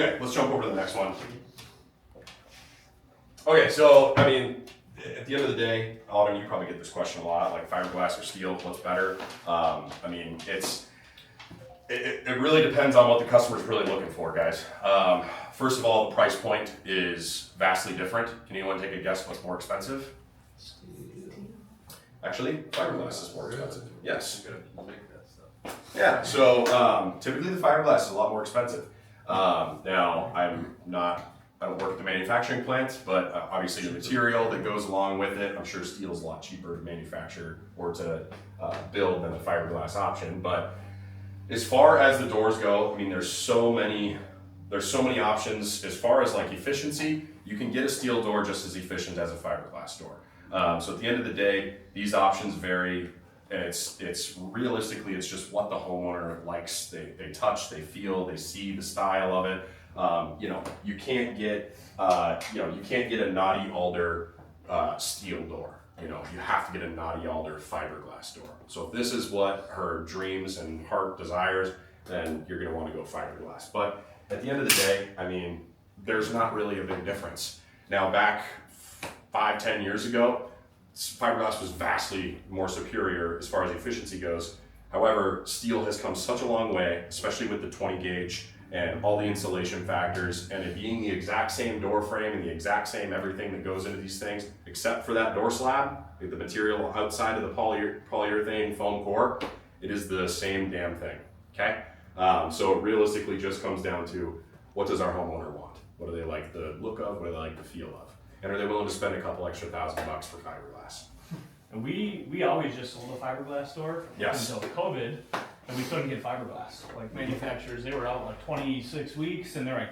Okay, let's jump over to the next one. Okay, so, I mean, at the end of the day, Autumn, you probably get this question a lot, like fiberglass or steel, what's better? I mean, it really depends on what the customer's really looking for, guys. First of all, the price point is vastly different. Can anyone take a guess what's more expensive? Actually, fiberglass is more expensive. Yes. Yeah, so typically the fiberglass is a lot more expensive. Now, I don't work at the manufacturing plant, but obviously the material that goes along with it, I'm sure steel is a lot cheaper to manufacture or to build than the fiberglass option. But as far as the doors go, I mean, there's so many options. As far as like efficiency, you can get a steel door just as efficient as a fiberglass door. So at the end of the day, these options vary, and it's realistically, it's just what the homeowner likes. They touch, they feel, they see the style of it. You can't get a knotty alder steel door. You have to get a knotty alder fiberglass door. So if this is what her dreams and heart desires, then you're gonna want to go fiberglass. But at the end of the day, I mean, there's not really a big difference. Now back 5-10 years ago, fiberglass was vastly more superior as far as efficiency goes. However, steel has come such a long way, especially with the 20 gauge and all the insulation factors, and it being the exact same door frame and the exact same everything that goes into these things, except for that door slab, the material outside of the polyurethane foam core, it is the same damn thing, okay? So it realistically just comes down to, what does our homeowner want? What do they like the look of? What do they like the feel of? And are they willing to spend a couple extra $1,000 for fiberglass? And we always just sold a fiberglass door until COVID, and we couldn't get fiberglass. Like manufacturers, they were out like 26 weeks, and they're like,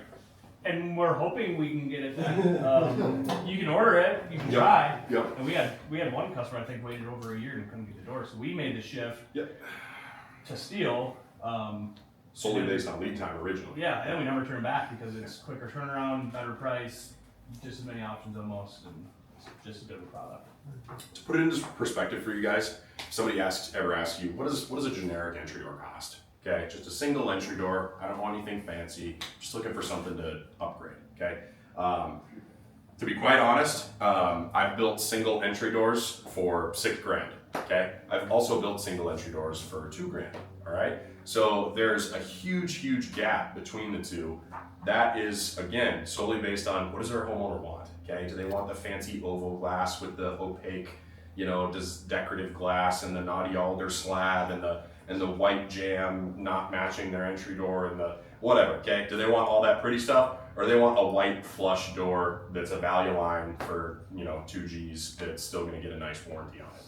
and we're hoping we can get it then. You can order it, you can try. Yep. And we had one customer I think waited over a year and couldn't get the door, so we made the shift to steel. Solely based on lead time originally. Yeah, and we never turned back because it's quicker turnaround, better price, just as many options almost, and it's just a different product. To put it into perspective for you guys, if somebody ever asks you, what does a generic entry door cost? Okay, just a single entry door. I don't want anything fancy. Just looking for something to upgrade. Okay. To be quite honest, I've built single entry doors for $6,000. Okay. I've also built single entry doors for $2,000. All right. So there's a huge gap between the two. That is, again, solely based on what does our homeowner want? Okay, do they want the fancy oval glass with the opaque, does decorative glass and the knotty alder slab and the white jamb not matching their entry door and the whatever, okay? Do they want all that pretty stuff, or do they want a white flush door that's a value line for, 2 G's that's still gonna get a nice warranty on it,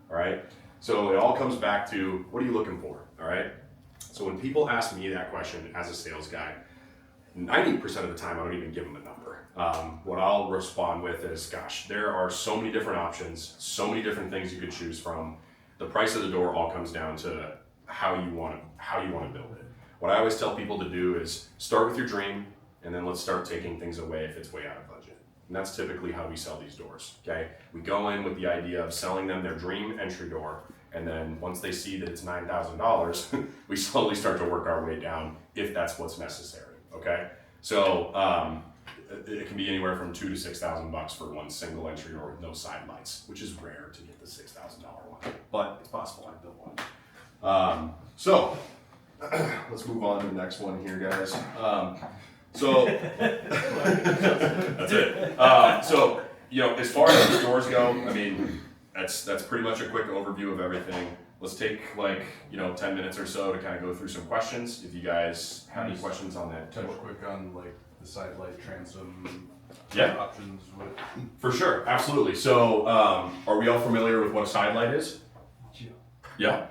all right? So it all comes back to, what are you looking for, all right? So when people ask me that question as a sales guy, 90% of the time I don't even give them a number. What I'll respond with is, gosh, there are so many different options, so many different things you could choose from. The price of the door all comes down to how you want to build it. What I always tell people to do is start with your dream, and then let's start taking things away if it's way out of budget. And that's typically how we sell these doors, okay? We go in with the idea of selling them their dream entry door, and then once they see that it's $9,000, we slowly start to work our way down if that's what's necessary, okay? So it can be anywhere from $2,000 to $6,000 for one single entry door with no side lights, which is rare to get the $6,000 one, but it's possible I built one. So let's move on to the next one here, guys. So that's it. So as far as these doors go, I mean, that's pretty much a quick overview of everything. Let's take 10 minutes or so to kind of go through some questions. If you guys have any questions on that. Touch quick on the side light transom options with. For sure, absolutely. So are we all familiar with what a side light is? Yeah?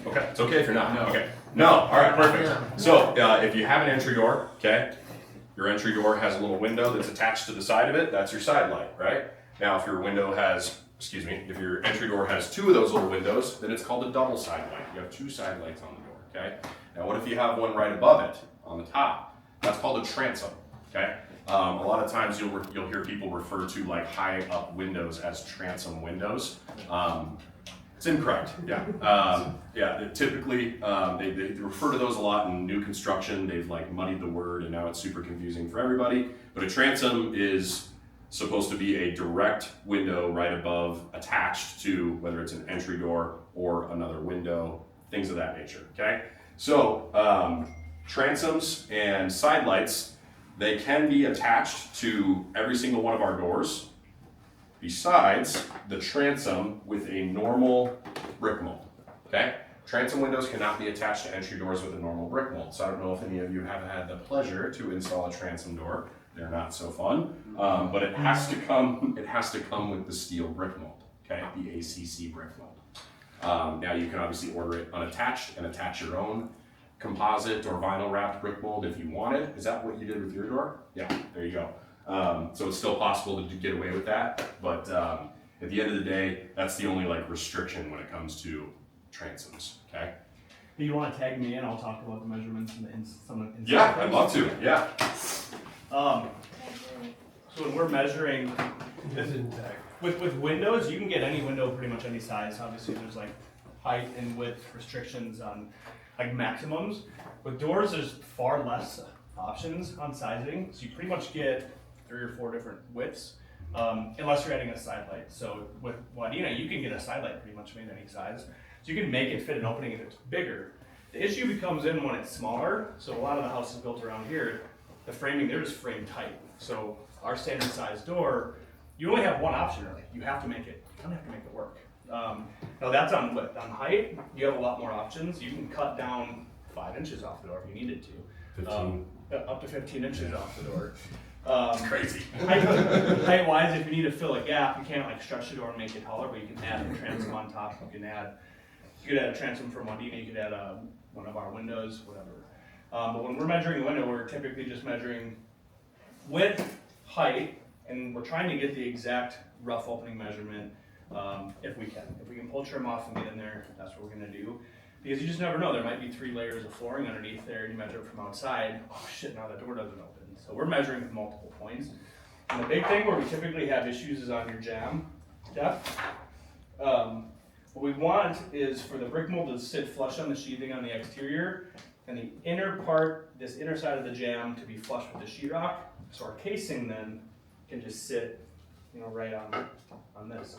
Okay, it's okay if you're not. No. Okay. No, all right, perfect. So if you have an entry door, okay, your entry door has a little window that's attached to the side of it, that's your side light, right? Now if your if your entry door has 2 of those little windows, then it's called a double side light. You have 2 side lights on the door, okay? Now what if you have one right above it, on the top? That's called a transom, okay? A lot of times you'll hear people refer to high up windows as transom windows. It's incorrect, yeah. Typically, they refer to those a lot in new construction. They've like muddied the word and now it's super confusing for everybody. But a transom is supposed to be a direct window right above, attached to whether it's an entry door or another window, things of that nature, okay? So, transoms and side lights, they can be attached to every single one of our doors, besides the transom with a normal brick mold, okay? Transom windows cannot be attached to entry doors with a normal brick mold. So I don't know if any of you have had the pleasure to install a transom door. They're not so fun, but it has to come with the steel brick mold, okay? The ACC brick mold. Now you can obviously order it unattached and attach your own composite or vinyl wrapped brick mold if you want it. Is that what you did with your door? Yeah, there you go. So it's still possible to get away with that, but at the end of the day, that's the only like restriction when it comes to transoms, okay? You want to tag me in? I'll talk about the measurements and some of the Yeah, I'd love to, yeah. So when we're measuring with windows, you can get any window pretty much any size. Obviously there's like height and width restrictions on like maximums. With doors, there's far less options on sizing, so you pretty much get 3 or 4 different widths, unless you're adding a side light. So with Waudena, you can get a side light pretty much made any size. So you can make it fit an opening if it's bigger. The issue becomes in when it's smaller. So a lot of the houses built around here, the framing, they're just frame tight. So our standard size door, you only have one option really. You have to make it, you kind of have to make it work. Now that's on width. On height, you have a lot more options. You can cut down 5 inches off the door if you needed to. 15. Up to 15 inches off the door. It's crazy. Height-wise, if you need to fill a gap, you can't like stretch the door and make it taller, but you can add a transom on top. You could add a transom from Waudena. You could add one of our windows, whatever. But when we're measuring the window, we're typically just measuring width, height, and we're trying to get the exact rough opening measurement if we can. If we can pull trim off and get in there, that's what we're gonna do. Because you just never know. There might be 3 layers of flooring underneath there, and you measure it from outside. Oh shit! Now the door doesn't open. So we're measuring from multiple points. And the big thing where we typically have issues is on your jamb depth. What we want is for the brick mold to sit flush on the sheathing on the exterior, and the inner part, this inner side of the jamb, to be flush with the sheetrock. So our casing then can just sit, right on this.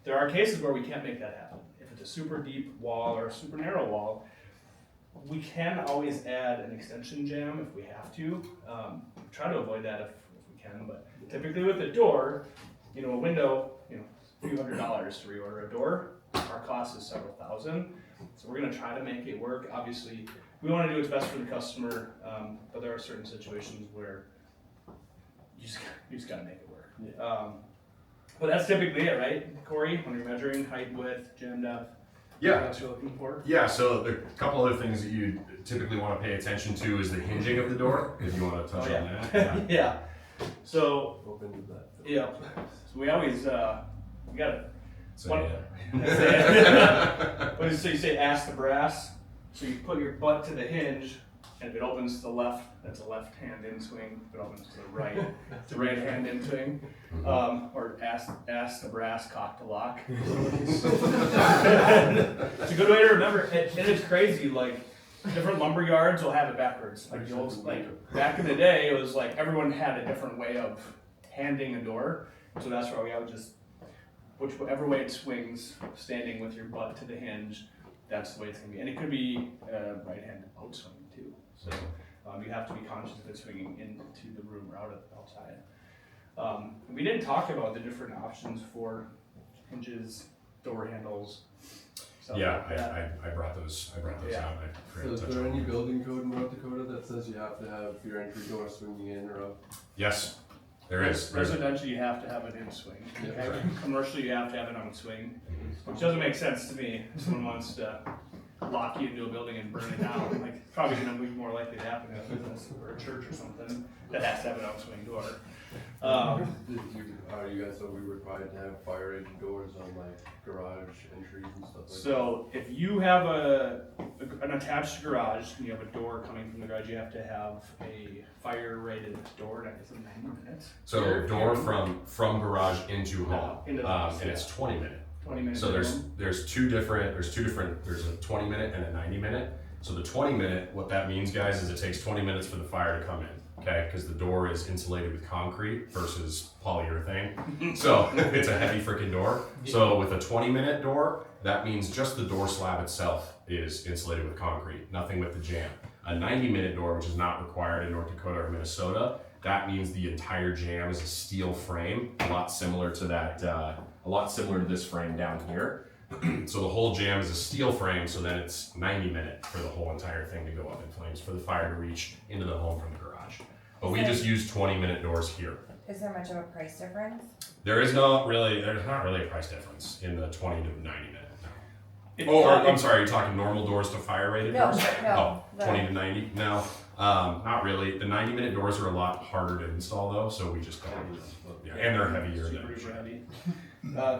There are cases where we can't make that happen. If it's a super deep wall or a super narrow wall, we can always add an extension jamb if we have to. Try to avoid that if we can, but typically with a door, a window, a few $100s to reorder a door. Our cost is several thousand, so we're gonna try to make it work. Obviously, we wanna do what's best for the customer, but there are certain situations where you just gotta make it work. Yeah. But that's typically it, right, Corey? When you're measuring height, width, jamb depth. Yeah. What else you're looking for? Yeah, so the couple other things that you typically want to pay attention to is the hinging of the door, if you want to touch on that. Yeah. Yeah. So, Open to that. yeah. So we always, we gotta, So, What- yeah. so you say ask the brass. So you put your butt to the hinge, and if it opens to the left, that's a left hand in swing. If it opens to the right, it's a right hand in swing. Or ask the brass, cock to lock. It's a good way to remember. And it's crazy. Like different lumber yards will have it backwards. Like the old, back in the day, it was like everyone had a different way of handing a door. So that's why we would just, whichever way it swings, standing with your butt to the hinge, that's the way it's gonna be. And it could be right-handed out swing too. So you have to be conscious of it swinging into the room or outside. We didn't talk about the different options for hinges, door handles. Yeah, Like that. I brought those Yeah. out. I So forgot is to touch there on any them. building code in North Dakota that says you have to have your entry door swinging in or out? Yes, there is. There's a- Residential, you have to have an in swing. Yeah. Okay? Commercial, you have to have an out swing, which doesn't make sense to me. If someone wants to lock you into a building and burn it down, like it's probably gonna be more likely to happen in a business or a church or something that has to have an out swing door. Are you guys, we required to have fire rated doors on like garage entries and stuff like that? So if you have an attached garage and you have a door coming from the garage, you have to have a fire rated door. That is in 90 minutes. So door from garage into home, Into the house, and it's 20 minute. 20-minute. So there's a 20-minute and a 90-minute. So the 20-minute, what that means, guys, is it takes 20 minutes for the fire to come in, okay? Because the door is insulated with concrete versus polyurethane. So it's a heavy freaking door. So with a 20-minute door, that means just the door slab itself is insulated with concrete, nothing with the jamb. A 90-minute door, which is not required in North Dakota or Minnesota, that means the entire jamb is a steel frame, a lot similar to that, a lot similar to this frame down here. So the whole jamb is a steel frame, so then it's 90-minute for the whole entire thing to go up in flames for the fire to reach into the home from the garage. But we just use 20-minute doors here. Is there much of a price difference? There's not really a price difference in the 20 to 90-minute. I'm sorry, you're talking normal doors to fire rated doors? No. 20 to 90? No, not really. The 90-minute doors are a lot harder to install though, so we just don't. Yeah, and they're heavier than. Super heavy.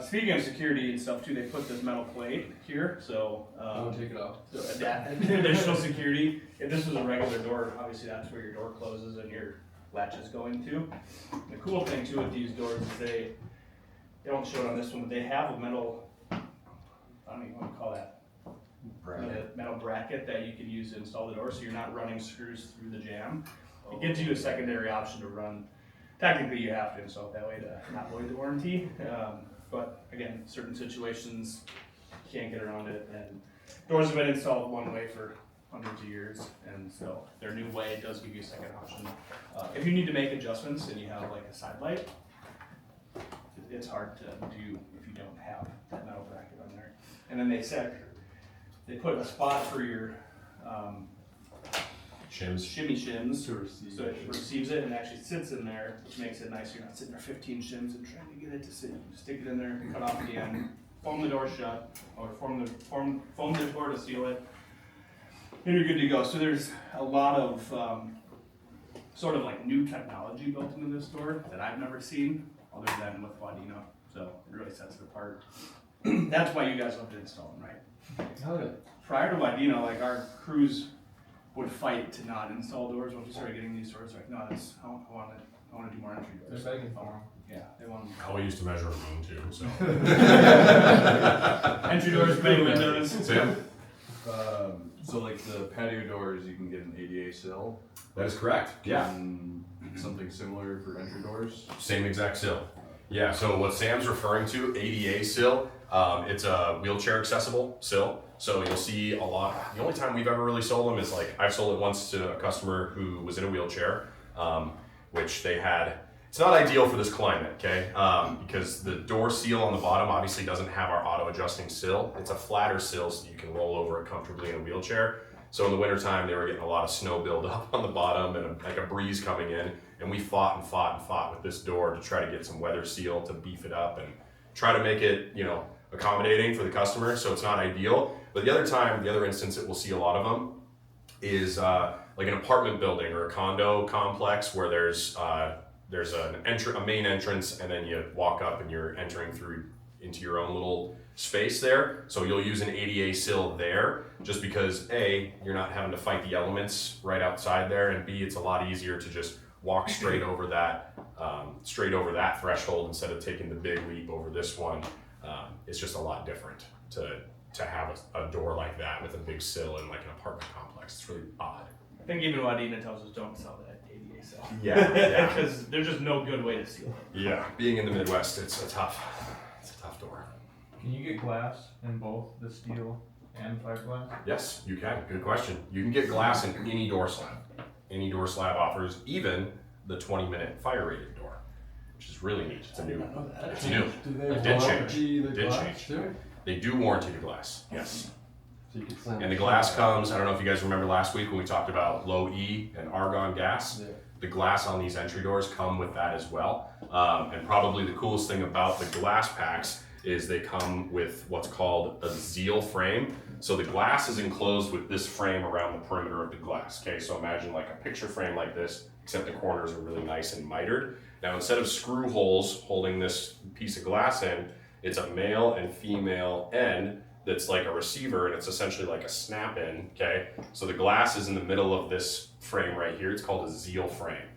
Speaking of security and stuff too, they put this metal plate here, so Don't take it off. additional security. If this was a regular door, obviously that's where your door closes and your latch is going to. The cool thing too with these doors is they don't show it on this one, but they have a metal, I don't even want to call that, metal bracket that you can use to install the door, so you're not running screws through the jamb. It gives you a secondary option to run. Technically, you have to install it that way to not void the warranty. But again, certain situations you can't get around it, and doors have been installed one way for hundreds of years, and so their new way does give you a second option. If you need to make adjustments and you have like a side light, it's hard to do if you don't have that metal bracket on there. And then they put a spot for your shimmy shims, so it receives it and actually sits in there, which makes it nice. You're not sitting there 15 shims and trying to get it to sit. You stick it in there, cut off the end, foam the door shut, or foam the door to seal it, and you're good to go. So there's a lot of sort of like new technology built into this door that I've never seen, other than with Waudena. So it really sets it apart. That's why you guys love to install them, right? Oh, yeah. Prior to Waudena, like our crews would fight to not install doors. Once we started getting these doors, like, no, I want to do more entry doors. They're begging for them. Yeah, they want them. Oh, we used to measure a room too, so. Entry doors, bay windows. Sam? So like the patio doors, you can get an ADA sill. That is correct, yeah. And something similar for entry doors. Same exact sill. Yeah, so what Sam's referring to, ADA sill, it's a wheelchair accessible sill. So you'll see a lot. The only time we've ever really sold them is like, I've sold it once to a customer who was in a wheelchair, which they had. It's not ideal for this climate, okay? Because the door seal on the bottom obviously doesn't have our auto adjusting sill. It's a flatter sill so you can roll over it comfortably in a wheelchair. So in the wintertime, they were getting a lot of snow buildup on the bottom and like a breeze coming in. And we fought with this door to try to get some weather seal to beef it up and try to make it, accommodating for the customer. So it's not ideal. But the other instance that we'll see a lot of them is like an apartment building or a condo complex where there's a main entrance and then you walk up and you're entering through into your own little space there. So you'll use an ADA sill there just because A, you're not having to fight the elements right outside there, and B, it's a lot easier to just walk straight over that threshold instead of taking the big leap over this one. It's just a lot different to have a door like that with a big sill in like an apartment complex. It's really odd. I think even Waudena tells us don't sell that ADA cell. Yeah. Because there's just no good way to seal it. Yeah. Being in the Midwest, it's a tough door. Can you get glass in both the steel and fiberglass? Yes, you can. Good question. You can get glass in any door slab. Any door slab offers even the 20-minute fire rated door, which is really neat. It's new. It's new. Do they It did warranty the Did glass change. too? They do warranty the glass. Yes. So you can slam And the it glass shut. comes, I don't know if you guys remember last week when we talked about low E and argon gas. Yeah. The glass on these entry doors come with that as well. And probably the coolest thing about the glass packs is they come with what's called a Zeal frame. So the glass is enclosed with this frame around the perimeter of the glass. Okay, so imagine like a picture frame like this, except the corners are really nice and mitered. Now instead of screw holes holding this piece of glass in, it's a male and female end that's like a receiver, and it's essentially like a snap in, okay? So the glass is in the middle of this frame right here. It's called a Zeal frame.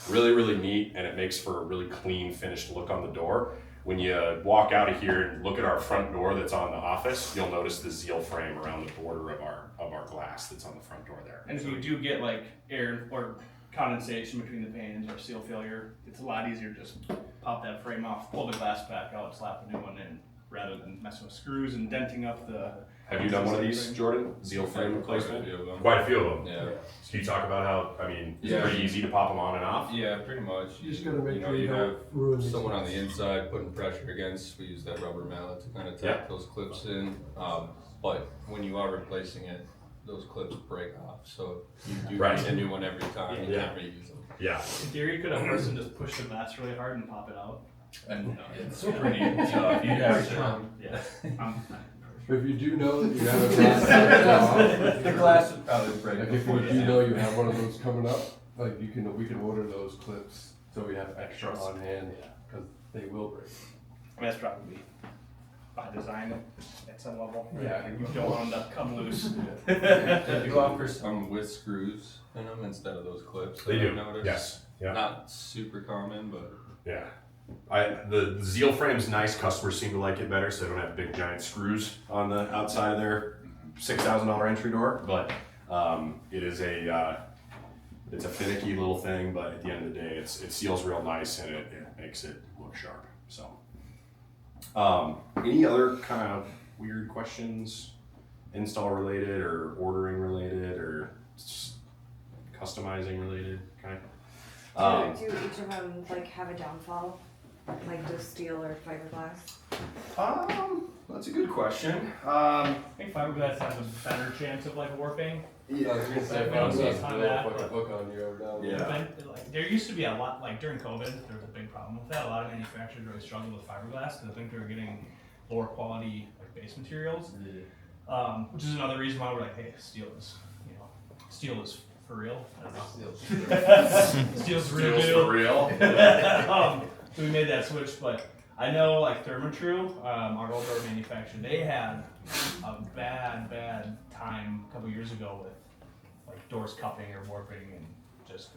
Really, really neat, and it makes for a really clean, finished look on the door. when you walk out of here and look at our front door that's on the office, you'll notice the zeal frame around the border of our glass that's on the front door there. And if you do get like air or condensation between the panes or seal failure, it's a lot easier to just pop that frame off, pull the glass back out, slap a new one in, rather than messing with screws and denting up the. Have you done one of these, Jordan? Zeal frame replacement? Quite Quite a few of them. Yeah. Can you talk about how, I mean, it's Yeah. pretty easy to pop them on and off? Yeah, pretty much. You just gotta make You know, sure you you don't have ruin these someone on things. the inside putting pressure against, we use that rubber mallet to kind of Yeah. tap those clips in. But when you are replacing it, those clips break off, so you do Right. need a new one every time, you Yeah. can't reuse them. Yeah. In theory, could a person just push the glass really hard and pop it out? And It's pretty. So if you have to, yeah. If you do know that you have a glass, the glass would probably break like if before you do know you have one of those coming up, like we can order those clips so we have extra on hand, cause they will break. I mean, that's probably by design at some level. Yeah. You don't want them to come loose. They do offer some with screws in them instead of those clips. They I've do, noticed. yes, yeah. Not super common, but Yeah. The Zeal frame's nice. Customers seem to like it better, so they don't have big giant screws on the outside of their $6,000 entry door. But it is it's a finicky little thing. But at the end of the day, it seals real nice and it makes it look sharp. So, any other kind of weird questions, install related or ordering related or customizing related? Okay. Do each of them like have a downfall? Like does steel or fiberglass? That's a good question. I think fiberglass has a better chance of like warping. I was gonna say, if Yeah. I was Yeah. fucking hook on you every now and then. Yeah. But, like, there used to be a lot, like during COVID, there was a big problem with that. A lot of manufacturers really struggled with fiberglass because I think they were getting lower quality like base materials. Which is another reason why we're like, hey, steel is for real. Steel's real Steel's deal. for real. So we made that switch, but I know like Therma-Tru, our old door manufacturer, they had a bad time a couple years ago with like doors cupping or warping and just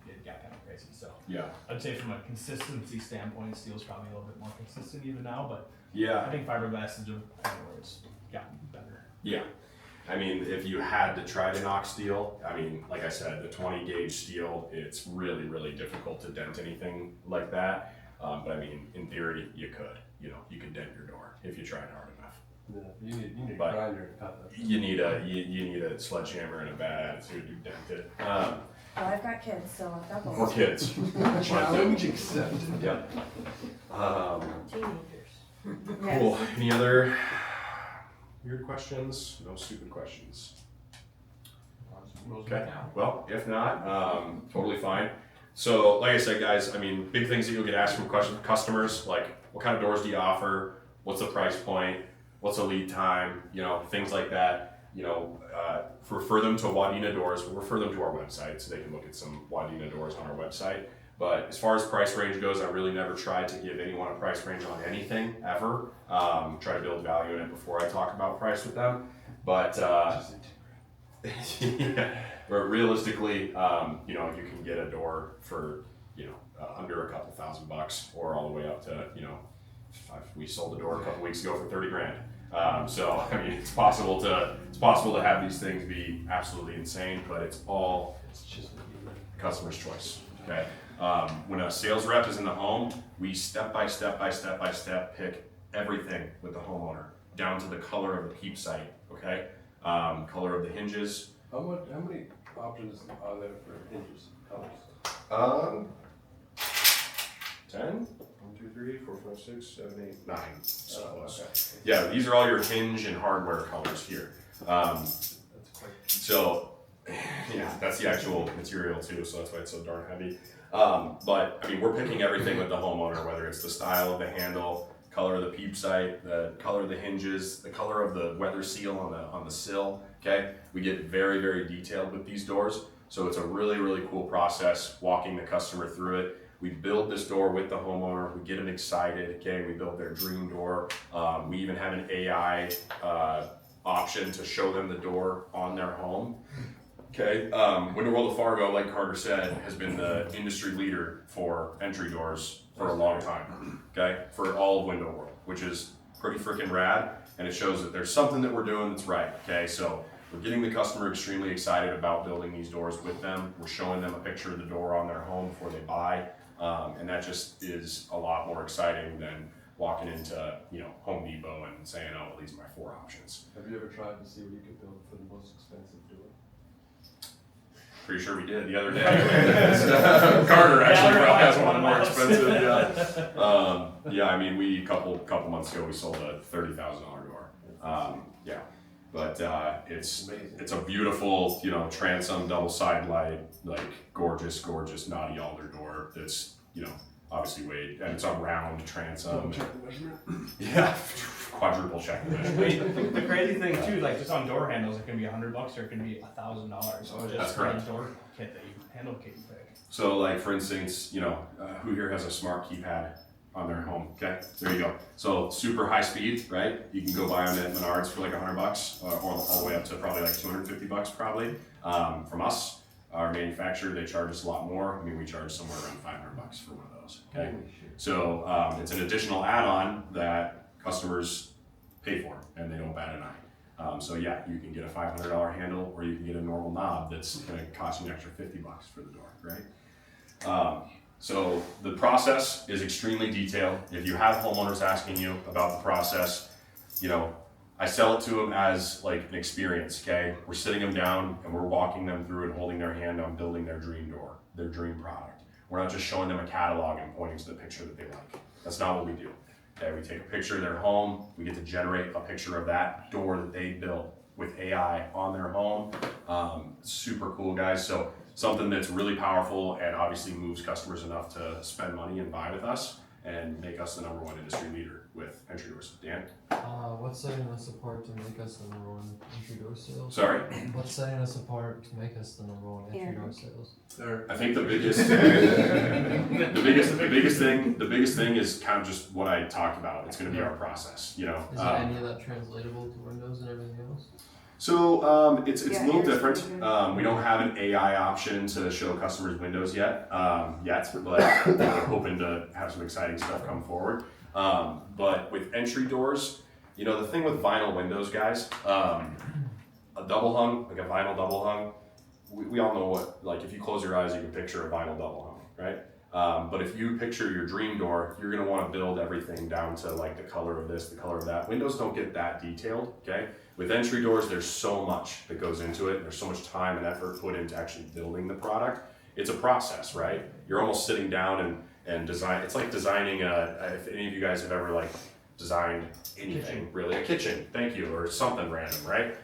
it got kind of crazy. So Yeah. I'd say from a consistency standpoint, steel's probably a little bit more consistent even now, but I Yeah. think fiberglass is a point where it's gotten better. Yeah. I mean, if you had to try to knock steel, I mean, like I said, the 20 gauge steel, it's really, really difficult to dent anything like that. But I mean, in theory, you could. You could dent your door if you tried hard enough. Yeah, you need a But grinder to cut that. You need a sledgehammer and a bad attitude to dent it. Well, I've got kids, so I've got Or both. kids. Challenge accepted. Yep. Teenagers. Cool. Any other weird questions? No stupid questions. Okay. Well, if not, totally fine. So, like I said, guys, I mean, big things that you'll get asked from customers, like what kind of doors do you offer? What's the price point? What's the lead time? Things like that. Refer them to Waudena Doors. We'll refer them to our website so they can look at some Waudena Doors on our website. But as far as price range goes, I really never try to give anyone a price range on anything ever. Try to build value in it before I talk about price with them. But yeah, but realistically, you can get a door for under a couple $1,000 or all the way up to we sold a door a couple weeks ago for 30 grand. So I mean, it's possible to have these things be absolutely insane, but it's just customer's choice. Okay. When a sales rep is in the home, we step by step pick everything with the homeowner down to the color of the peep sight. Okay. Color of the hinges. How many options are there for hinges, colors? 10, 1, 2, 3, 4, 5, 6, 7, 8, 9. So close. Okay. Yeah, these are all your hinge and hardware colors here. So, yeah, that's the actual material too, so that's why it's so darn heavy. But I mean, we're picking everything with the homeowner, whether it's the style of the handle, color of the peep sight, the color of the hinges, the color of the weather seal on the sill. Okay, we get very, very detailed with these doors, so it's a really, really cool process walking the customer through it. We build this door with the homeowner. We get them excited. Okay, we build their dream door. We even have an AI option to show them the door on their home. Okay, Window World of Fargo, like Carter said, has been the industry leader for entry doors for a long time, okay? For all of Window World, which is pretty freaking rad, and it shows that there's something that we're doing that's right, okay? So we're getting the customer extremely excited about building these doors with them. We're showing them a picture of the door on their home before they buy, and that just is a lot more exciting than walking into, Home Depot and saying, oh, well, these are my 4 options. Have you ever tried to see what you could build for the most expensive door? Pretty sure we did the other day. Carter actually probably has one of the more expensive. Yeah, I mean, we couple months ago we sold a $30,000 door. Yeah, but it's a beautiful transom double side light, like gorgeous naughty alder door. That's obviously weighed, and it's a round transom. Check the measurement. Yeah, quadruple check the measurement. The crazy thing too, like just on door handles, it can be $100 or it can be $1,000. So That's just correct. a door kit that you handle kit you pick. So like for instance, who here has a smart keypad on their home? Okay, there you go. So super high speed, right? You can go buy them at Menards for like $100, or all the way up to probably like $250 probably. From us, our manufacturer, they charge us a lot more. I mean, we charge somewhere around $500 for one of those. Okay, so it's an additional add-on that customers pay for, and they don't bat an eye. So yeah, you can get a $500 handle, or you can get a normal knob that's going to cost you an extra $50 for the door, right? So the process is extremely detailed. If you have homeowners asking you about the process, I sell it to them as like an experience, okay? We're sitting them down and we're walking them through and holding their hand on building their dream door, their dream product. We're not just showing them a catalog and pointing to the picture that they like. That's not what we do. Okay, we take a picture of their home, we get to generate a picture of that door that they built with AI on their home. Super cool, guys. So something that's really powerful and obviously moves customers enough to spend money and buy with us and make us the #1 industry leader with entry doors. Dan? What's setting us apart to make us the #1 entry door sales? Sorry? What's setting us apart to make us the #1 entry door sales? I think the biggest thing is kind of just what I talked about. It's going to be our process, Is any of that translatable to Windows and everything else? So it's a little different. Mhm. We don't have an AI option to show customers Windows yet, but we're hoping to have some exciting stuff come forward. But with entry doors, the thing with vinyl windows, guys, a double hung, like a vinyl double hung, we all know what, like if you close your eyes, you can picture a vinyl double hung, right? But if you picture your dream door, you're gonna wanna build everything down to like the color of this, the color of that. Windows don't get that detailed, okay? With entry doors, there's so much that goes into it. There's so much time and effort put into actually building the product. It's a process, right? You're almost sitting down and design. It's like designing if any of you guys have ever like designed anything, really, a kitchen, thank you, or something random, right?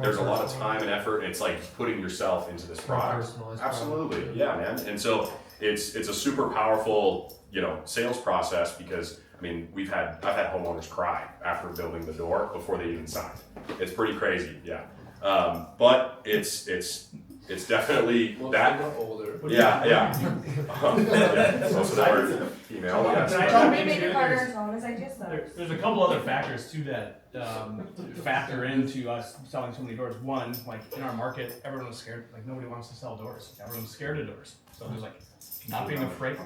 There's a lot of time and effort. It's like putting yourself into this product. Personalized Absolutely, product. yeah, man. And so it's a super powerful, sales process because I mean, I've had homeowners cry after building the door before they even signed. It's pretty crazy, yeah. But it's definitely that. Older. Yeah. Most of them are female. Yes. Don't be making Carter as long as I just said. There's a couple other factors too that factor into us selling so many doors. One, like in our market, everyone was scared. Like nobody wants to sell doors. Everyone's scared of doors. So there's like not being afraid.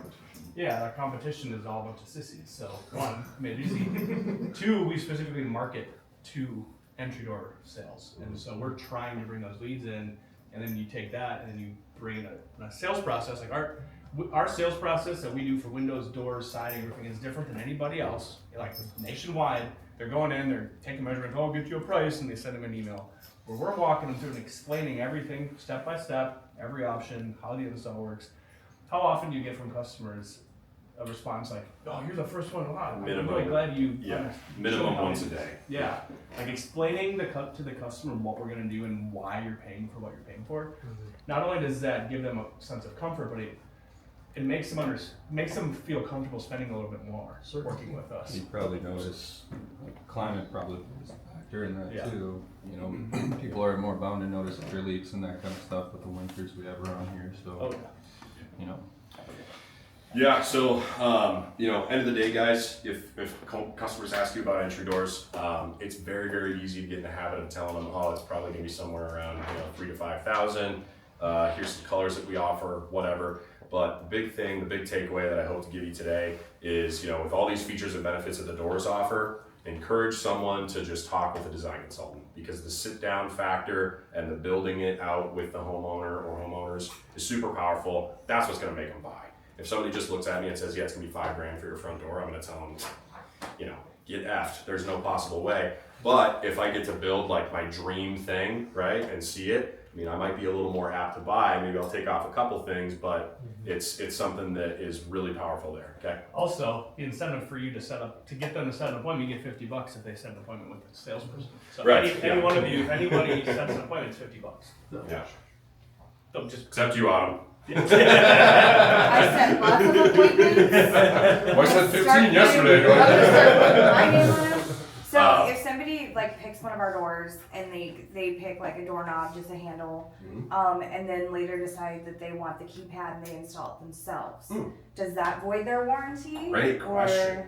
Yeah, our competition is all a bunch of sissies. So one, made it easy. Two, we specifically market to entry door sales, and so we're trying to bring those leads in. And then you take that and then you bring in a sales process. Like our sales process that we do for windows, doors, siding, roofing is different than anybody else. Like nationwide, they're going in, they're taking measurements, I'll get you a price, and they send them an email. Where we're walking them through and explaining everything step by step, every option, how the install works. How often do you get from customers a response like, "Oh, you're the first one. Wow, I'm really glad you." Minimum once a day. Yeah, like explaining to the customer what we're gonna do and why you're paying for what you're paying for. Not only does that give them a sense of comfort, but it makes them feel comfortable spending a little bit more working with us. You probably notice climate probably is a factor in that Yeah. too. People are more bound to notice if there are leaks and that kind of stuff with the winters we have around here. So Oh yeah. Yeah, so, end of the day, guys, if customers ask you about entry doors, it's very, very easy to get in the habit of telling them, oh, it's probably gonna be somewhere around, 3,000 to 5,000. Here's some colors that we offer, whatever. But the big thing, the big takeaway that I hope to give you today is, with all these features and benefits that the doors offer, encourage someone to just talk with a design consultant, because the sit down factor and the building it out with the homeowner or homeowners is super powerful. That's what's gonna make them buy. If somebody just looks at me and says, yeah, it's gonna be $5,000 for your front door, I'm gonna tell them, get effed. There's no possible way. But if I get to build like my dream thing, right, and see it, I might be a little more apt to buy. Maybe I'll take off a couple things, but it's something that is really powerful there. Okay. Also, the incentive for you to get them to set an appointment, you get $50 if they set an appointment with the salesperson. So Right, any one of you, if anybody sets an appointment, it's $50. Yeah. Don't just. Except you, Autumn. I set lots of appointments. I said 15 Start yesterday. putting- I'm gonna start putting my name on them. So Uh, if somebody like picks one of our doors and they pick like a doorknob, just a handle, Mhm. and then later decide that they want the keypad and they install it themselves, Hmm. does that void their warranty? Great question.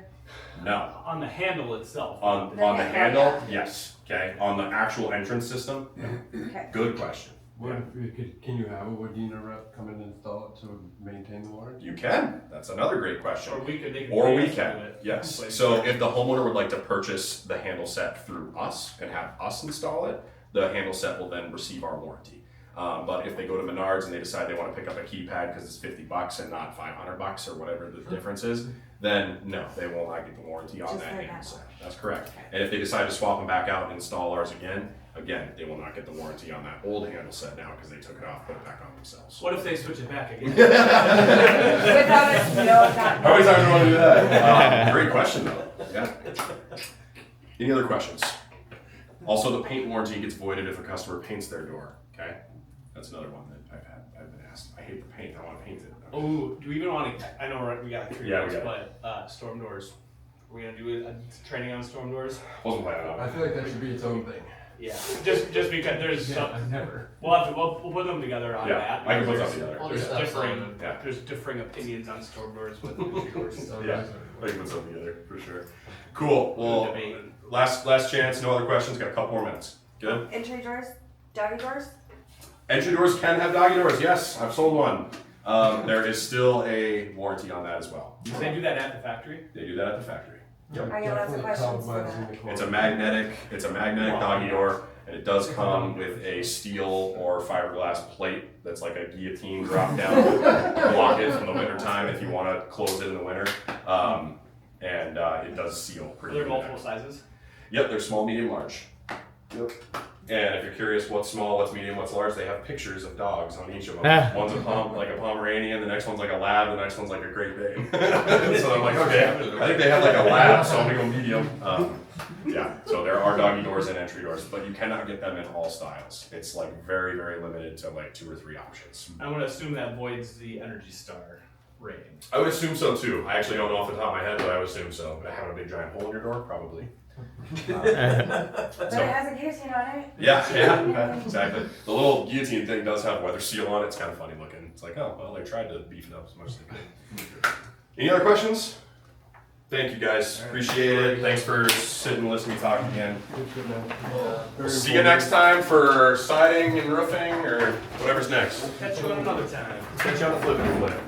No. On the handle itself. On the Yeah. handle, yes. Okay. On the actual entrance system, Okay. good question. What if can you have a Waudena rep come and install it to maintain the warranty? You can. That's another great question. Or we could. They could Or pay we us to can, do it. yes. Like- So if the homeowner would like to purchase the handle set through us and have us install it, the handle set will then receive our warranty. But if they go to Menards and they decide they want to pick up a keypad because it's $50 and not $500 or whatever the difference is, then no, they will not get the warranty on Just that like handle that. set. That's correct. And if they decide to swap them back out and install ours again, they will not get the warranty on that old handle set now because they took it off, put it back on themselves. What if they switch it back again? Without us, no, not. How many times do you want to do that? Great question, though. Yeah. Any other questions? Also, the paint warranty gets voided if a customer paints their door. Okay, that's another one that I've been asked. I hate the paint. I want to paint it. Oh, do we even want to? I know we got 3 Yeah, we doors, got but storm doors. Are we gonna do a training on storm doors? Wasn't planning on I it. feel like that should be its own thing. Yeah, just because there's Yeah, some, I've never. we'll put them together on Yeah, that. I can put There's- something together. All There's the stuff's differing, on Yeah. there's differing opinions on storm doors with entry doors. So Yeah. those I are- can put something together for sure. Cool. Well, Debate. last chance. No other questions. Got a couple more minutes. Good. Entry doors, doggy doors. Entry doors can have doggy doors. Yes, I've sold one. There is still a warranty on that as well. Do they do that at the factory? They do that at the factory. I got lots of Definitely questions for compromising that. the quality. It's a magnetic doggy door, and it does come with a steel or fiberglass plate that's like a guillotine drop down to block it from the winter time if you want to close it in the winter. And it does seal Are pretty there good. multiple sizes? Yep, they're small, medium, large. Yep. And if you're curious what's small, what's medium, what's large, they have pictures of dogs on each of them. One's like a Pomeranian, the next one's like a Lab, the next one's like a Great Dane. So I'm like, okay, I think they have like a Lab, so I'm gonna go medium. Yeah, so there are doggy doors and entry doors, but you cannot get them in all styles. It's like very, very limited to like 2 or 3 options. I'm gonna assume that voids the Energy Star rating. I would assume so too. I actually don't know off the top of my head, but I would assume so. But have a big giant hole in your door? Probably. But it has a guillotine on it. Yeah, exactly. The little guillotine thing does have weather seal on it. It's kind of funny looking. It's like, oh, well, they tried to beef it up as much as they could. Any other questions? Thank you guys. Appreciate it. Thanks for sitting and listening to me talk again. Good man. We'll see you next time for siding and roofing or whatever's next. Catch you on another time. Catch you on the flip.